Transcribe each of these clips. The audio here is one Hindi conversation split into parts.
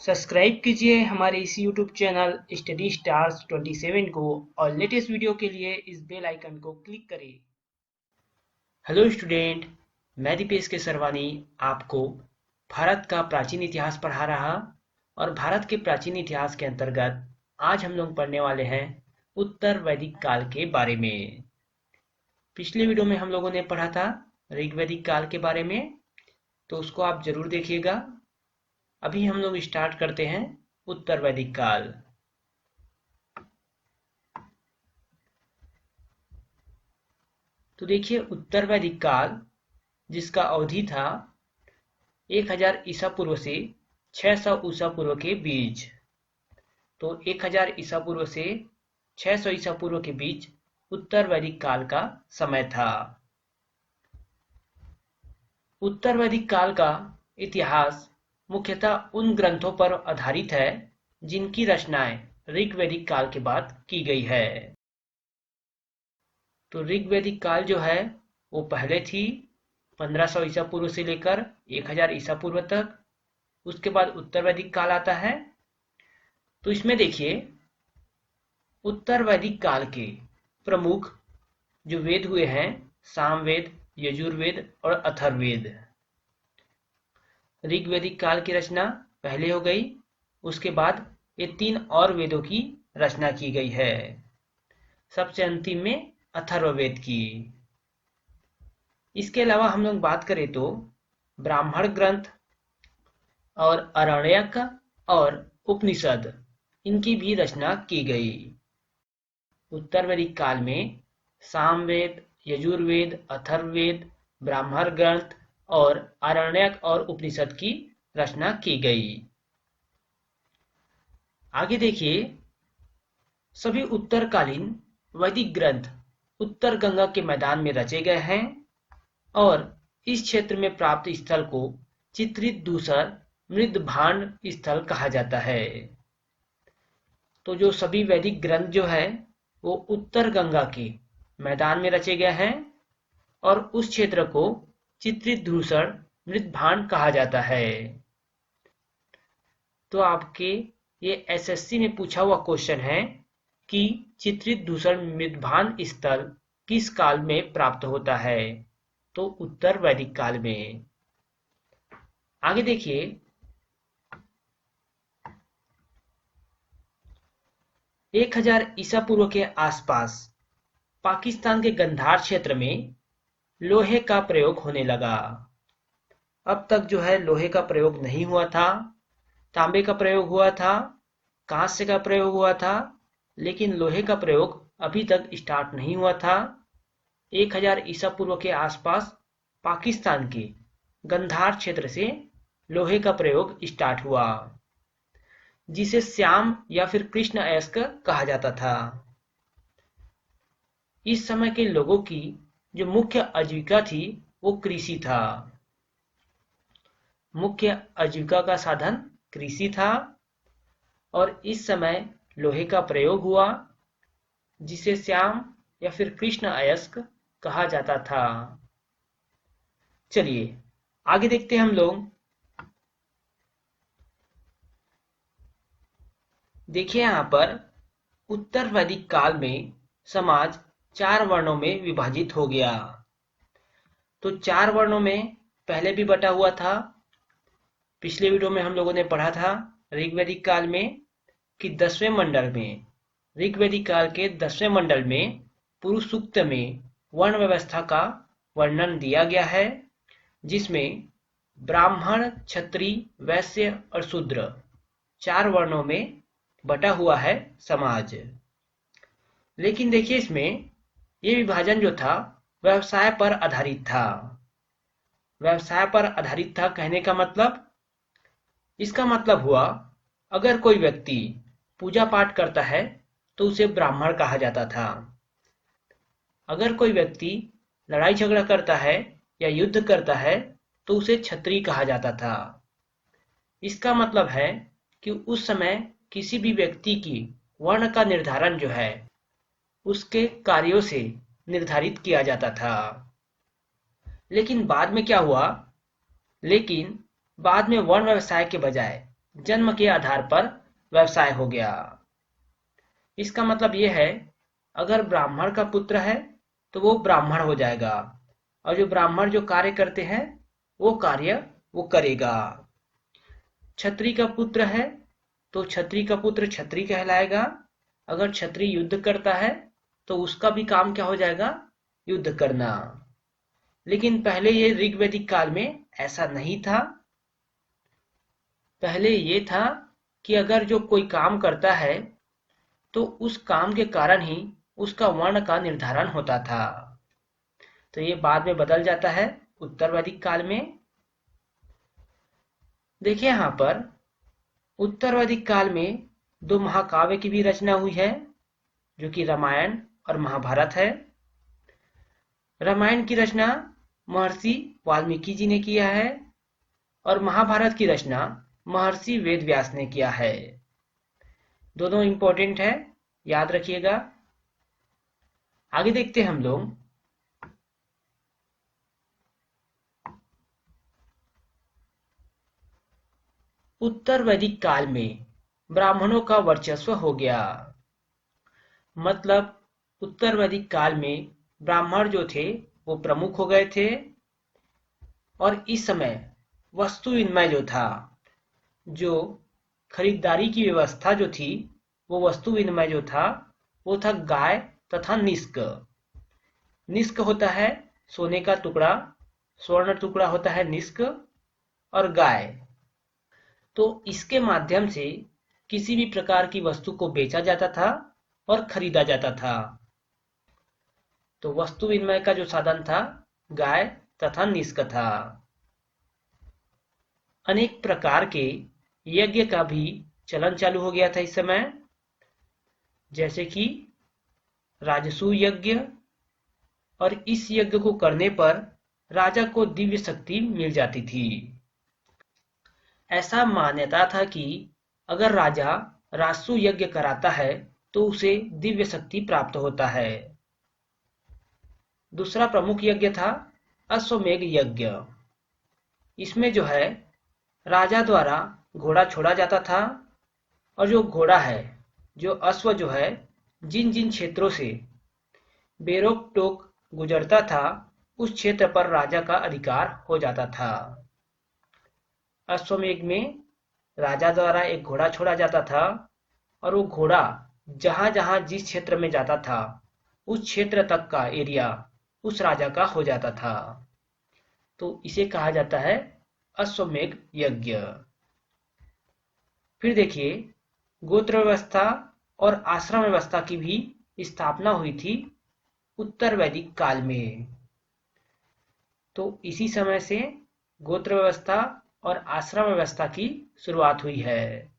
सब्सक्राइब कीजिए हमारे इस यूट्यूब चैनल स्टडी स्टार्स 27 को और लेटेस्ट वीडियो के लिए इस बेल आइकन को क्लिक करें। हेलो स्टूडेंट, मैं दीपेश के सरवानी आपको भारत का प्राचीन इतिहास पढ़ा रहा और भारत के प्राचीन इतिहास के अंतर्गत आज हम लोग पढ़ने वाले हैं उत्तर वैदिक काल के बारे में। पिछले वीडियो में हम लोगों ने पढ़ा था ऋग्वैदिक काल के बारे में, तो उसको आप जरूर देखिएगा। अभी हम लोग स्टार्ट करते हैं उत्तर वैदिक काल। तो देखिए, उत्तर वैदिक काल जिसका अवधि था 1000 ईसा पूर्व से 600 ईसा पूर्व के बीच। तो 1000 ईसा पूर्व से 600 ईसा पूर्व के बीच उत्तर वैदिक काल का समय था। उत्तर वैदिक काल का इतिहास मुख्यतः उन ग्रंथों पर आधारित है जिनकी रचनाएं ऋग्वैदिक काल के बाद की गई है। तो ऋग्वैदिक काल जो है वो पहले थी 1500 ईसा पूर्व से लेकर 1000 ईसा पूर्व तक। उसके बाद उत्तर वैदिक काल आता है। तो इसमें देखिए, उत्तर वैदिक काल के प्रमुख जो वेद हुए हैं सामवेद, यजुर्वेद और अथर्ववेद। ऋग्वैदिक काल की रचना पहले हो गई, उसके बाद ये 3 और वेदों की रचना की गई है, सबसे अंतिम में अथर्ववेद की। इसके अलावा हम लोग बात करें तो ब्राह्मण ग्रंथ और आरण्यक और उपनिषद, इनकी भी रचना की गई। उत्तर वैदिक काल में सामवेद, यजुर्वेद, अथर्ववेद, ब्राह्मण ग्रंथ और आरण्यक और उपनिषद की रचना की गई। आगे देखिए, सभी उत्तरकालीन वैदिक ग्रंथ उत्तर गंगा के मैदान में रचे गए हैं और इस क्षेत्र में प्राप्त स्थल को चित्रित दूसर मृदभांड स्थल कहा जाता है। तो जो सभी वैदिक ग्रंथ जो है वो उत्तर गंगा के मैदान में रचे गए हैं और उस क्षेत्र को चित्रित धूसर मृदभांड कहा जाता है। तो आपके ये एसएससी में पूछा हुआ क्वेश्चन है कि चित्रित धूसर मृदभांड स्थल किस काल में प्राप्त होता है? तो उत्तर वैदिक काल में। आगे देखिए, एक 1000 ईसा पूर्व के आसपास पाकिस्तान के गंधार क्षेत्र में लोहे का प्रयोग होने लगा। अब तक जो है लोहे का प्रयोग नहीं हुआ था, तांबे का प्रयोग हुआ था, कांस्य का प्रयोग हुआ था, लेकिन लोहे का प्रयोग अभी तक स्टार्ट नहीं हुआ था। 1000 ईसा पूर्व के आसपास पाकिस्तान के गंधार क्षेत्र से लोहे का प्रयोग स्टार्ट हुआ, जिसे श्याम या फिर कृष्ण अयस्क कहा जाता था। इस समय के लोगों की जो मुख्य आजीविका थी वो कृषि था। मुख्य आजीविका का साधन कृषि था और इस समय लोहे का प्रयोग हुआ, जिसे श्याम या फिर कृष्ण अयस्क कहा जाता था। चलिए आगे देखते हैं हम लोग। देखिए, यहाँ पर उत्तर वैदिक काल में समाज 4 वर्णों में विभाजित हो गया। तो 4 वर्णों में पहले भी बटा हुआ था। पिछले वीडियो में हम लोगों ने पढ़ा था ऋग्वैदिक काल में कि 10वें मंडल में, ऋग्वैदिक काल के 10वें मंडल में पुरुष सूक्त में वर्ण व्यवस्था का वर्णन दिया गया है, जिसमें ब्राह्मण, क्षत्रिय, वैश्य और शूद्र 4 वर्णों में बटा हुआ है समाज। लेकिन देखिए, इसमें ये विभाजन जो था व्यवसाय पर आधारित था। व्यवसाय पर आधारित था कहने का मतलब, इसका मतलब हुआ अगर कोई व्यक्ति पूजा पाठ करता है तो उसे ब्राह्मण कहा जाता था। अगर कोई व्यक्ति लड़ाई झगड़ा करता है या युद्ध करता है तो उसे क्षत्रिय कहा जाता था। इसका मतलब है कि उस समय किसी भी व्यक्ति की वर्ण का निर्धारण जो है उसके कार्यों से निर्धारित किया जाता था। लेकिन बाद में क्या हुआ? बाद में वर्ण व्यवसाय के बजाय जन्म के आधार पर व्यवसाय हो गया। इसका मतलब यह है, अगर ब्राह्मण का पुत्र है तो वो ब्राह्मण हो जाएगा, और जो ब्राह्मण जो कार्य करते हैं वो कार्य वो करेगा। क्षत्रिय का पुत्र है तो क्षत्रिय का पुत्र क्षत्रिय कहलाएगा। अगर क्षत्रिय युद्ध करता है तो उसका भी काम क्या हो जाएगा? युद्ध करना। लेकिन पहले ये ऋग्वैदिक काल में ऐसा नहीं था। पहले ये था कि अगर जो कोई काम करता है तो उस काम के कारण ही उसका वर्ण का निर्धारण होता था। तो ये बाद में बदल जाता है उत्तर वैदिक काल में। देखिए यहाँ पर उत्तर वैदिक काल में दो महाकाव्य की भी रचना हुई है, जो कि रामायण और महाभारत है। रामायण की रचना महर्षि वाल्मीकि जी ने किया है और महाभारत की रचना महर्षि वेदव्यास ने किया है। दोनों इंपॉर्टेंट है, याद रखिएगा। आगे देखते हैं हम लोग। उत्तर वैदिक काल में ब्राह्मणों का वर्चस्व हो गया। मतलब उत्तर वैदिक काल में ब्राह्मण जो थे वो प्रमुख हो गए थे, और इस समय वस्तु विनिमय जो था, जो खरीदारी की व्यवस्था जो थी, वो वस्तु विनिमय जो था वो था गाय तथा निष्क। निष्क होता है सोने का टुकड़ा, स्वर्ण टुकड़ा होता है निष्क, और गाय। तो इसके माध्यम से किसी भी प्रकार की वस्तु को बेचा जाता था और खरीदा जाता था। तो वस्तु विनिमय का जो साधन था गाय तथा निष्क था। अनेक प्रकार के यज्ञ का भी चलन चालू हो गया था इस समय, जैसे कि राजसूय यज्ञ, और इस यज्ञ को करने पर राजा को दिव्य शक्ति मिल जाती थी। ऐसा मान्यता था कि अगर राजा राजसूय यज्ञ कराता है तो उसे दिव्य शक्ति प्राप्त होता है। दूसरा प्रमुख यज्ञ था अश्वमेध यज्ञ। इसमें जो है राजा द्वारा घोड़ा छोड़ा जाता था, और जो घोड़ा है, जो अश्व जो है, जिन जिन क्षेत्रों से बेरोक टोक गुजरता था उस क्षेत्र पर राजा का अधिकार हो जाता था। अश्वमेध में राजा द्वारा एक घोड़ा छोड़ा जाता था, और वो घोड़ा जहां जहां जिस क्षेत्र में जाता था उस क्षेत्र तक का एरिया उस राजा का हो जाता था। तो इसे कहा जाता है अश्वमेध यज्ञ। फिर देखिए, गोत्र व्यवस्था और आश्रम व्यवस्था की भी स्थापना हुई थी उत्तर वैदिक काल में। तो इसी समय से गोत्र व्यवस्था और आश्रम व्यवस्था की शुरुआत हुई है।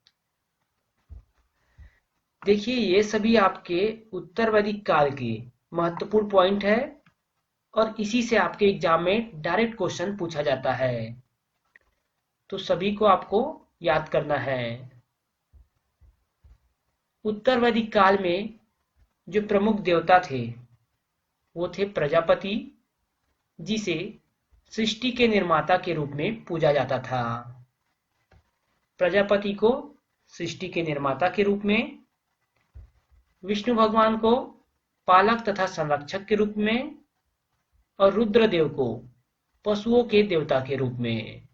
देखिए, ये सभी आपके उत्तर वैदिक काल के महत्वपूर्ण पॉइंट है, और इसी से आपके एग्जाम में डायरेक्ट क्वेश्चन पूछा जाता है। तो सभी को आपको याद करना है। उत्तर वैदिक काल में जो प्रमुख देवता थे वो थे प्रजापति, जिसे सृष्टि के निर्माता के रूप में पूजा जाता था। प्रजापति को सृष्टि के निर्माता के रूप में, विष्णु भगवान को पालक तथा संरक्षक के रूप में, और रुद्रदेव को पशुओं के देवता के रूप में।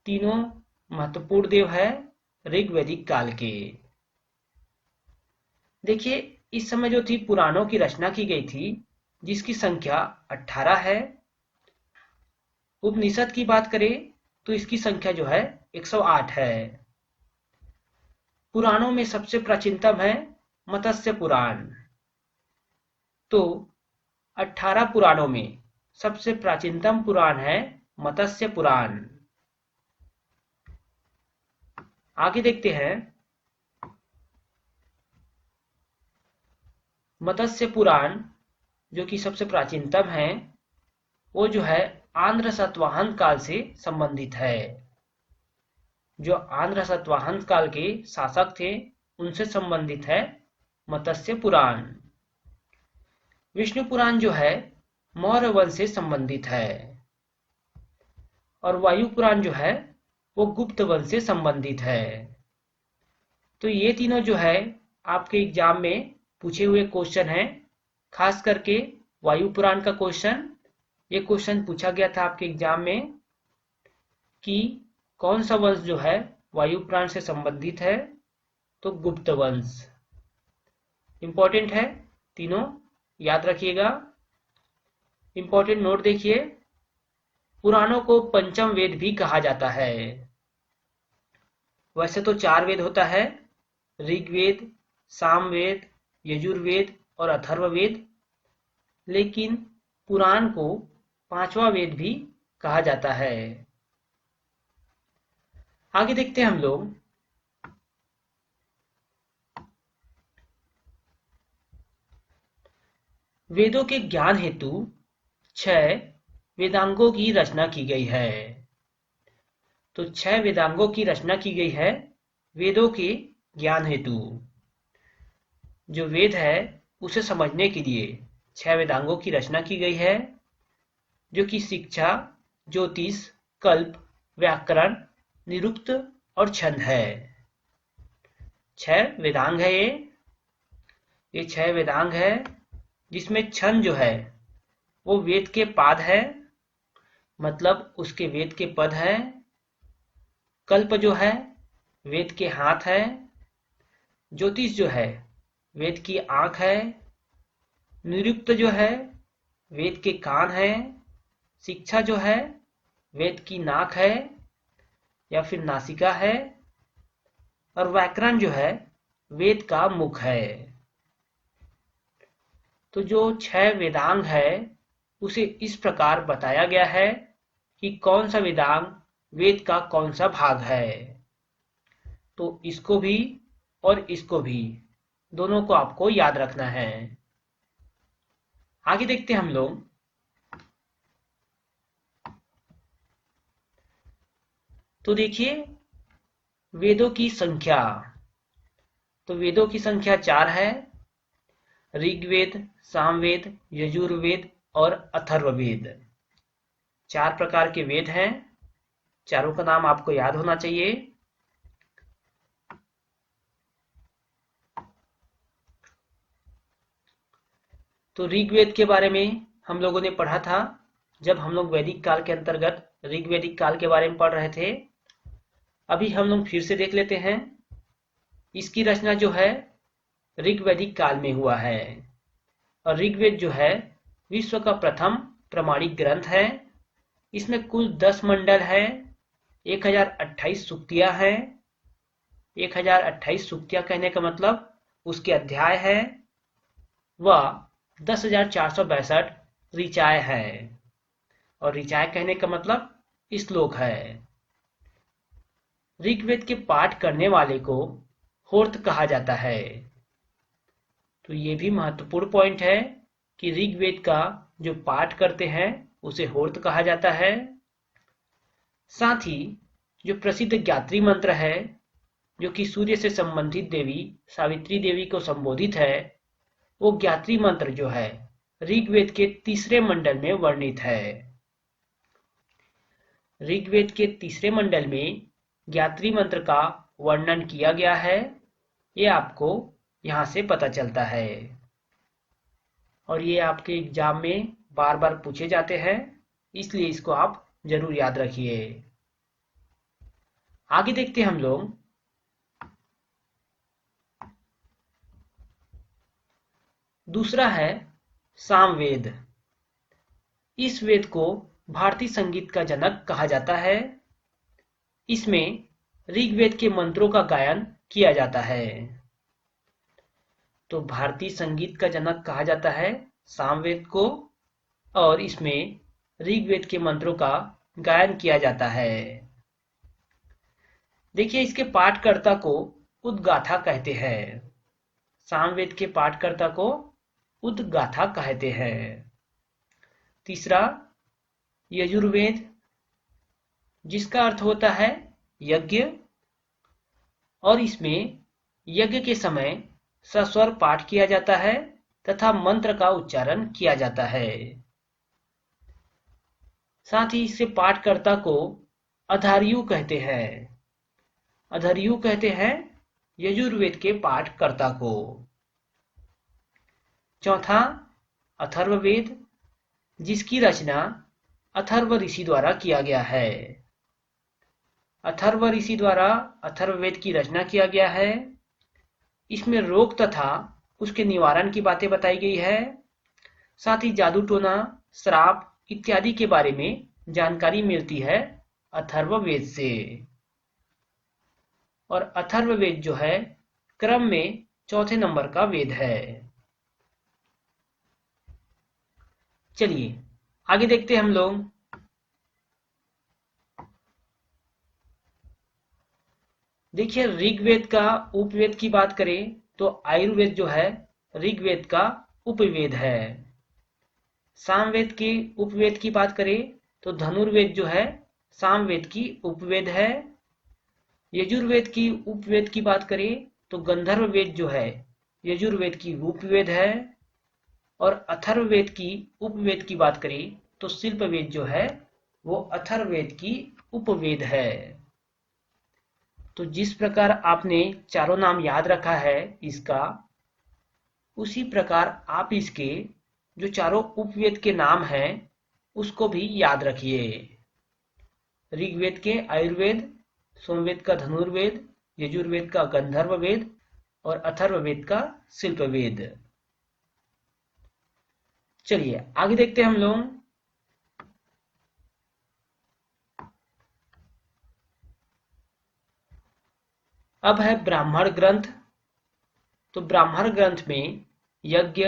तीनों महत्वपूर्ण देव है ऋग्वैदिक काल के। देखिए, इस समय जो थी पुराणों की रचना की गई थी, जिसकी संख्या 18 है। उपनिषद की बात करें तो इसकी संख्या जो है 108 है। पुराणों में सबसे प्राचीनतम है मत्स्य पुराण। तो 18 पुराणों में सबसे प्राचीनतम पुराण है मत्स्य पुराण। आगे देखते हैं। मत्स्य पुराण जो कि सबसे प्राचीनतम है, वो जो है आंध्र सातवाहन काल से संबंधित है। जो आंध्र सातवाहन काल के शासक थे उनसे संबंधित है मत्स्य पुराण। विष्णु पुराण जो है मौर्य वंश से संबंधित है, और वायु पुराण जो है वो गुप्त वंश से संबंधित है। तो ये तीनों जो है आपके एग्जाम में पूछे हुए क्वेश्चन हैं, खास करके वायु पुराण का क्वेश्चन। ये क्वेश्चन पूछा गया था आपके एग्जाम में कि कौन सा वंश जो है वायु पुराण से संबंधित है, तो गुप्त वंश। इंपॉर्टेंट है, तीनों याद रखिएगा। इंपॉर्टेंट नोट देखिए, पुराणों को पंचम वेद भी कहा जाता है। वैसे तो 4 वेद होता है, ऋग्वेद, सामवेद, यजुर्वेद और अथर्ववेद, लेकिन पुराण को 5वां वेद भी कहा जाता है। आगे देखते हैं हम लोग। वेदों के ज्ञान हेतु 6 वेदांगों की रचना की गई है। तो 6 वेदांगों की रचना की गई है वेदों के ज्ञान हेतु। जो वेद है उसे समझने के लिए 6 वेदांगों की रचना की गई है, जो कि शिक्षा, ज्योतिष, कल्प, व्याकरण, निरुक्त और छंद है। 6 वेदांग है ये 6 वेदांग है, जिसमें छंद जो है वो वेद के पाद है, मतलब उसके वेद के पद है। कल्प जो है वेद के हाथ है। ज्योतिष जो है वेद की आंख है। निरुक्त जो है वेद के कान है। शिक्षा जो है वेद की नाक है या फिर नासिका है। और व्याकरण जो है वेद का मुख है। तो जो 6 वेदांग है उसे इस प्रकार बताया गया है कि कौन सा वेदांग वेद का कौन सा भाग है। तो इसको भी और इसको भी, दोनों को आपको याद रखना है। आगे देखते हैं हम लोग। तो देखिए वेदों की संख्या। तो वेदों की संख्या 4 है, ऋग्वेद, सामवेद, यजुर्वेद और अथर्ववेद। 4 प्रकार के वेद हैं, चारों का नाम आपको याद होना चाहिए। तो ऋग्वेद के बारे में हम लोगों ने पढ़ा था जब हम लोग वैदिक काल के अंतर्गत ऋग्वेदिक काल के बारे में पढ़ रहे थे। अभी हम लोग फिर से देख लेते हैं। इसकी रचना जो है ऋग्वैदिक काल में हुआ है, और ऋग्वेद जो है विश्व का प्रथम प्रमाणिक ग्रंथ है। इसमें कुल 10 मंडल है, 1028 सूक्तियां हैं। 1028 सूक्तियां कहने का मतलब उसके अध्याय है, वह 10,462 ऋचाएं है। और ऋचाएं कहने का मतलब श्लोक है। ऋग्वेद के पाठ करने वाले को होर्त कहा जाता है। तो ये भी महत्वपूर्ण पॉइंट है कि ऋग्वेद का जो पाठ करते हैं उसे होर्त कहा जाता है। साथ ही जो प्रसिद्ध गायत्री मंत्र है, जो कि सूर्य से संबंधित देवी सावित्री देवी को संबोधित है, वो गायत्री मंत्र जो है ऋग्वेद के 3रे मंडल में वर्णित है। ऋग्वेद के 3रे मंडल में गायत्री मंत्र का वर्णन किया गया है, ये आपको यहां से पता चलता है। और ये आपके एग्जाम में बार बार पूछे जाते हैं, इसलिए इसको आप जरूर याद रखिए। आगे देखते हैं हम लोग। दूसरा है सामवेद। इस वेद को भारतीय संगीत का जनक कहा जाता है। इसमें ऋग्वेद के मंत्रों का गायन किया जाता है। तो भारतीय संगीत का जनक कहा जाता है सामवेद को, और इसमें ऋग्वेद के मंत्रों का गायन किया जाता है। देखिए इसके पाठकर्ता को उद्गाथा कहते हैं। सामवेद के पाठकर्ता को उद्गाथा कहते हैं। तीसरा यजुर्वेद, जिसका अर्थ होता है यज्ञ, और इसमें यज्ञ के समय सस्वर पाठ किया जाता है तथा मंत्र का उच्चारण किया जाता है। साथ ही इससे पाठकर्ता को अधार्यु कहते हैं। अधार्यु कहते हैं यजुर्वेद के पाठकर्ता को। चौथा, अथर्ववेद, जिसकी रचना अथर्व ऋषि द्वारा किया गया है। अथर्व ऋषि द्वारा अथर्ववेद की रचना किया गया है। इसमें रोग तथा उसके निवारण की बातें बताई गई है। साथ ही जादू टोना, श्राप इत्यादि के बारे में जानकारी मिलती है अथर्ववेद से। और अथर्ववेद जो है क्रम में चौथे नंबर का वेद है। चलिए आगे देखते हैं हम लोग। देखिए, ऋग्वेद का उपवेद की बात करें तो आयुर्वेद जो है ऋग्वेद का उपवेद है। सामवेद के उपवेद की बात करें तो धनुर्वेद जो है सामवेद की उपवेद है। यजुर्वेद की उपवेद की बात करें तो गंधर्व वेद जो है यजुर्वेद की उपवेद है। और अथर्ववेद की उपवेद की बात करें तो शिल्पवेद जो है वो अथर्ववेद की उपवेद है। तो जिस प्रकार आपने चारों नाम याद रखा है इसका, उसी प्रकार आप इसके जो चारों उपवेद के नाम हैं उसको भी याद रखिए। ऋग्वेद के आयुर्वेद, सोमवेद का धनुर्वेद, यजुर्वेद का गंधर्ववेद और अथर्ववेद का शिल्पवेद। चलिए आगे देखते हैं हम लोग। अब है ब्राह्मण ग्रंथ। तो ब्राह्मण ग्रंथ में यज्ञ,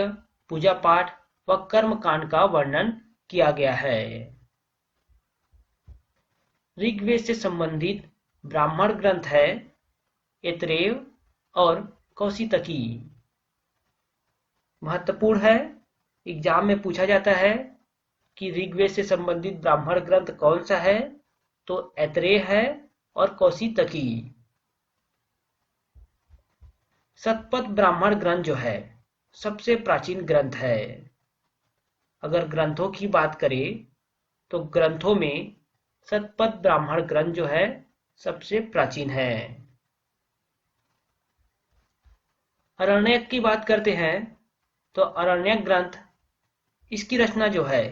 पूजा पाठ व कर्म कांड का वर्णन किया गया है। ऋग्वेद से संबंधित ब्राह्मण ग्रंथ है ऐतरेय और कौशितकी। महत्वपूर्ण है, एग्जाम में पूछा जाता है कि ऋग्वेद से संबंधित ब्राह्मण ग्रंथ कौन सा है, तो ऐतरेय है और कौशितकी। शतपथ ब्राह्मण ग्रंथ जो है सबसे प्राचीन ग्रंथ है। अगर ग्रंथों की बात करें तो ग्रंथों में शतपथ ब्राह्मण ग्रंथ जो है सबसे प्राचीन है। अरण्यक की बात करते हैं तो अरण्यक ग्रंथ, इसकी रचना जो है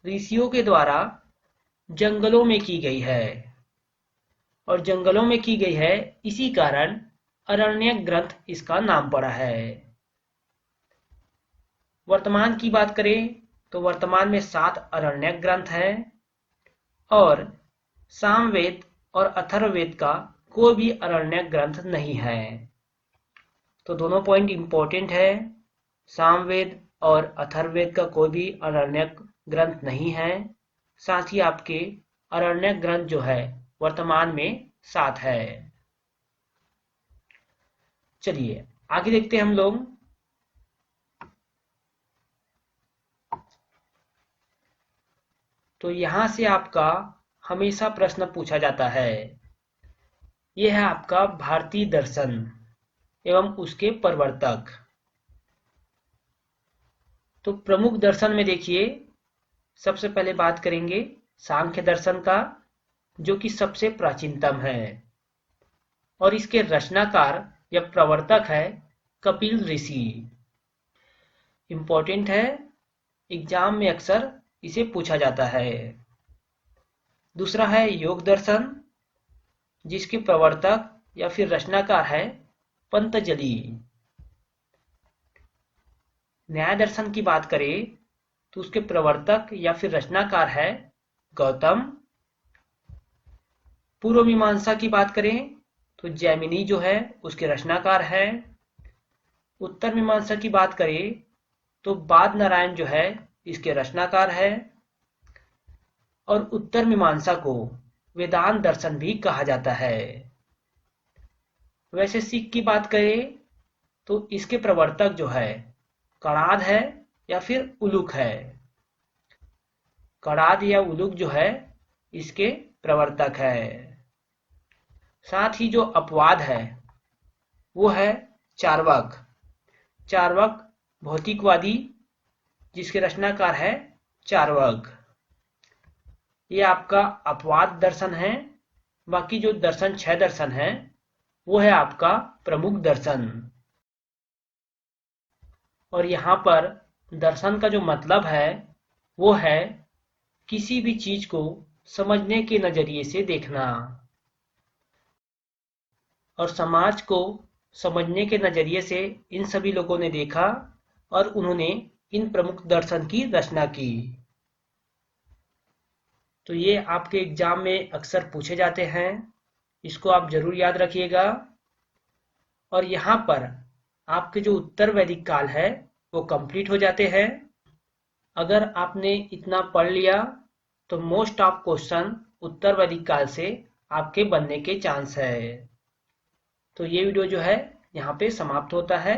ऋषियों के द्वारा जंगलों में की गई है। और जंगलों में की गई है इसी कारण अरण्यक ग्रंथ इसका नाम पड़ा है। वर्तमान की बात करें तो वर्तमान में 7 अरण्यक ग्रंथ हैं और सामवेद और अथर्ववेद का कोई भी अरण्यक ग्रंथ नहीं है। तो दोनों पॉइंट इंपॉर्टेंट है। सामवेद और अथर्ववेद का कोई भी अरण्यक ग्रंथ नहीं है। साथ ही आपके अरण्यक ग्रंथ जो है वर्तमान में 7 है। चलिए आगे देखते हैं हम लोग। तो यहां से आपका हमेशा प्रश्न पूछा जाता है, यह है आपका भारतीय दर्शन एवं उसके प्रवर्तक। तो प्रमुख दर्शन में देखिए, सबसे पहले बात करेंगे सांख्य दर्शन का, जो कि सबसे प्राचीनतम है और इसके रचनाकार या प्रवर्तक है कपिल ऋषि। इंपॉर्टेंट है, एग्जाम में अक्सर इसे पूछा जाता है। दूसरा है योग दर्शन, जिसके प्रवर्तक या फिर रचनाकार है पंतजलि। न्याय दर्शन की बात करें तो उसके प्रवर्तक या फिर रचनाकार है गौतम। पूर्व मीमांसा की बात करें तो जैमिनी जो है उसके रचनाकार है। उत्तर मीमांसा की बात करें तो बाद नारायण जो है इसके रचनाकार है। और उत्तर मीमांसा को वेदांत दर्शन भी कहा जाता है। वैसे सिख की बात करें तो इसके प्रवर्तक जो है कणाद है या फिर उलुक है। कणाद या उलुक जो है इसके प्रवर्तक है। साथ ही जो अपवाद है वो है चार्वाक। चार्वाक भौतिकवादी, जिसके रचनाकार है चार्वाक। ये आपका अपवाद दर्शन है बाकी जो दर्शन 6 दर्शन है वो है आपका प्रमुख दर्शन। और यहाँ पर दर्शन का जो मतलब है वो है किसी भी चीज को समझने के नजरिए से देखना। और समाज को समझने के नजरिए से इन सभी लोगों ने देखा और उन्होंने इन प्रमुख दर्शन की रचना की। तो ये आपके एग्जाम में अक्सर पूछे जाते हैं, इसको आप जरूर याद रखिएगा। और यहाँ पर आपके जो उत्तर वैदिक काल है वो कंप्लीट हो जाते हैं। अगर आपने इतना पढ़ लिया तो मोस्ट ऑफ क्वेश्चन उत्तर वैदिक काल से आपके बनने के चांस है। तो ये वीडियो जो है यहाँ पे समाप्त होता है।